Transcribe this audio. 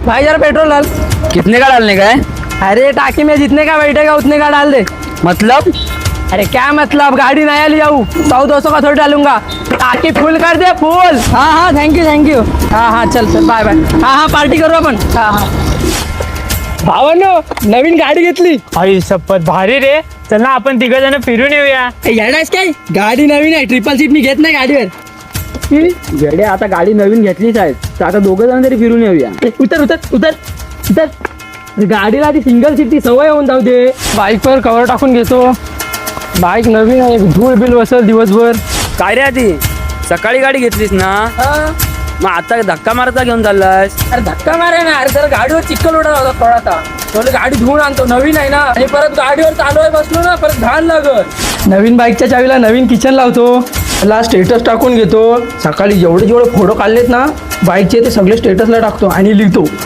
भाई जरा पेट्रोल डाल। कितने का डालने का है? अरे टाकी में जितने का बैठेगा उतने का डाल दे। मतलब? अरे क्या मतलब, गाड़ी नया ले जाऊँ 100-200 का थोड़ी डालूंगा। टाकी फुल कर दे, फुल। हाँ हाँ थँक्यू। हाँ हाँ चल चल बाय बाय। हाँ हाँ पार्टी करू आपण। हाँ हाँ भावांनो, नवीन गाडी घेतली. आई शपथ भारी रे. चल ना आपण तिघ जण फिरून येऊया. येडायस काय, गाडी नवीन आहे, ट्रिपल सीट मी घेत नाही गाडीवर। वेडे आता गाडी नवीन घेतलीच आहे तर आता दोघं जण तरी फिरून येऊया. उतर उतर उतर उतर। गाडीला ती सिंगल सीटची सवय होऊन जाऊ दे। बाईकवर कवर टाकून घेतो, बाईक नवीन आहे, धूळ बिल बसल दिवसभर। काय रे आधी सकाळी गाडी घेतलीस ना, मग आता धक्का मारता घेऊन चाललास? अरे धक्का मारे ना, अरे जरा गाडीवर चिखल उडत होता थोडासा, थोडी गाडी धुवून आणतो, नवीन आहे ना, आणि परत गाडीवर चालवाय बसलो ना परत घाण लागत। नवीन बाईकच्या चावीला नवीन किचन लावतो, त्याला स्टेटस टाकून घेतो, सकाळी जेवढे फोटो काढलेत ना बाईकचे ते सगळे स्टेटसला टाकतो आणि लिहितो